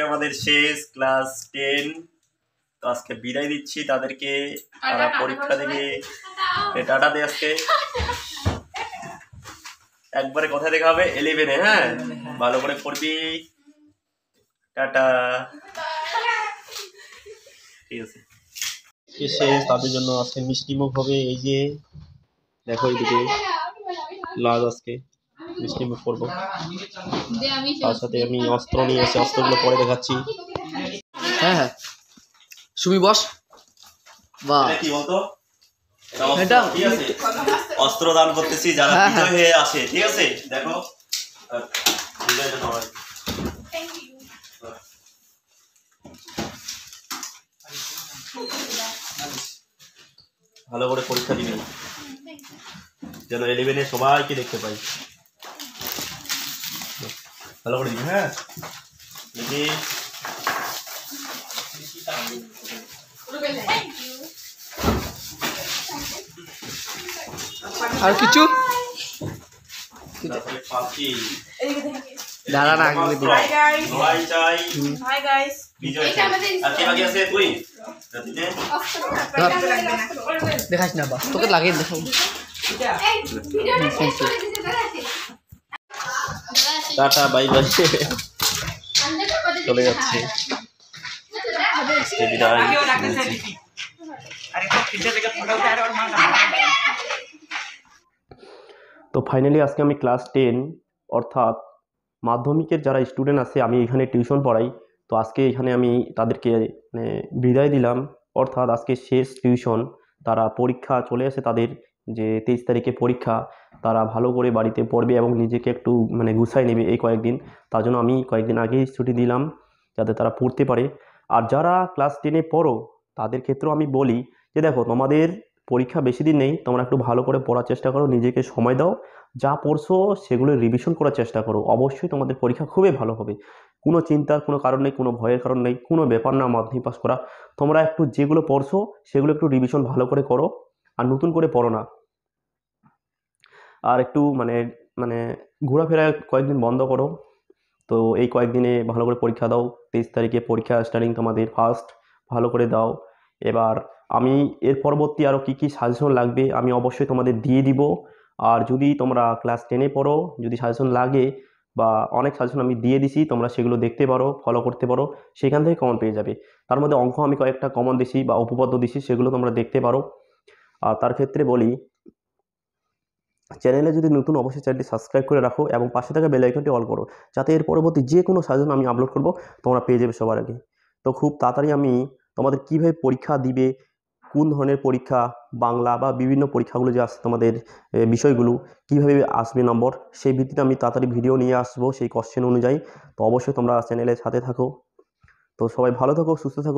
আমাদের শেষ ক্লাস 10। তো আজকে বিদায় দিচ্ছি তাদেরকে, তারা পরীক্ষা দেবে। টাটা দে আজকে একবারে কথা দেখা হবে 11-এ। হ্যাঁ, ভালো করে পড়বি। টাটা। ঠিক আছে, শেষ। তাদের জন্য আজকে মিষ্টি মুখ হবে। এই যে দেখো এইদিকে লাজ, আজকে মিষ্টি মুখ করবো। তার সাথে আমি অস্ত্র নিয়ে এসে অস্ত্রগুলো পরে দেখাচ্ছি। হ্যাঁ হ্যাঁ, সুমি বস। বাহ, কি বলতো, এটা ঠিক আছে, অস্ত্র দান করতেছি যারা বিজয় হয়ে আসে। ঠিক আছে, দেখো ভালো করে পরীক্ষা দিবেন যেন 11-এ সবাইকে দেখতে পাই। ভালো করে দিবেন। হ্যাঁ, আর কিছু দাঁড়া না, দেখাস না, বাস তোকে লাগিয়ে দেখাবো। টাটা, বাই বাই, চলে যাচ্ছে। তো ফাইনালি আজকে আমি ক্লাস 10 অর্থাৎ মাধ্যমিকের যারা স্টুডেন্ট আছে, আমি এখানে টিউশন পড়াই। তো আজকে এখানে আমি তাদেরকে বিদায় দিলাম, অর্থাৎ আজকে শেষ টিউশন। তারা পরীক্ষা চলে আসে তাদের, যে 23 তারিখে পরীক্ষা। তারা ভালো করে বাড়িতে পড়বে এবং নিজেকে একটু গুছাই নেবে এই কয়েকদিন। তার জন্য আমি কয়েকদিন আগেই ছুটি দিলাম যাতে তারা পড়তে পারে। আর যারা ক্লাস 10-এ পড়ো তাদের ক্ষেত্রেও আমি বলি যে দেখো, তোমাদের পরীক্ষা বেশি দিন নেই, তোমরা একটু ভালো করে পড়ার চেষ্টা করো, নিজেকে সময় দাও, যা পড়ছো সেগুলো রিভিশন করার চেষ্টা করো। অবশ্যই তোমাদের পরীক্ষা খুবই ভালো হবে। কোনো চিন্তার কোনো কারণ নেই, কোনো ভয়ের কারণ নেই, কোনো ব্যাপার না মাধ্যমিক পাস করা। তোমরা একটু যেগুলো পড়ছো সেগুলো একটু রিভিশন ভালো করে করো, আর নতুন করে পড়ো না। আর একটু ঘোরাফেরা কয়েকদিন বন্ধ করো। তো এই কয়েকদিনে ভালো করে পরীক্ষা দাও। 23 তারিখে পরীক্ষা স্টার্টিং তোমাদের ফার্স্ট, ভালো করে দাও। এবার আমি এর পরবর্তী আরও কী কী সাজেশন লাগবে আমি অবশ্যই তোমাদের দিয়ে দিব। আর যদি তোমরা ক্লাস 10-এ পড়ো, যদি সাজেশন লাগে বা অনেক সাজেশন আমি দিয়ে দিছি, তোমরা সেগুলো দেখতে পারো, ফলো করতে পারো, সেখান থেকে কমন পেয়ে যাবে। তার মধ্যে অঙ্ক আমি কয়েকটা কমন দিছি বা উপপাদ্য দিছি, সেগুলো তোমরা দেখতে পারো। আর তার ক্ষেত্রে বলি, চ্যানেলে যদি নতুন, অবশ্যই চ্যানেলটি সাবস্ক্রাইব করে রাখো এবং পাশে থাকা বেল আইকনটি অল করো, যাতে এর পরবর্তী যে কোনো সাজেশন আমি আপলোড করব তোমরা পেয়ে যাবে সবার আগে। তো খুব তাড়াতাড়ি আমি তোমাদের কীভাবে পরীক্ষা দিবে, কোন ধরনের পরীক্ষা, বাংলা বা বিভিন্ন পরীক্ষাগুলো যে আসছে তোমাদের বিষয়গুলো কীভাবে আসবে নম্বর, সেই ভিত্তিতে আমি তাড়াতাড়ি ভিডিও নিয়ে আসবো সেই কোশ্চেন অনুযায়ী। তো অবশ্যই তোমরা চ্যানেলের সাথে থাকো। তো সবাই ভালো থাকো, সুস্থ থাকো।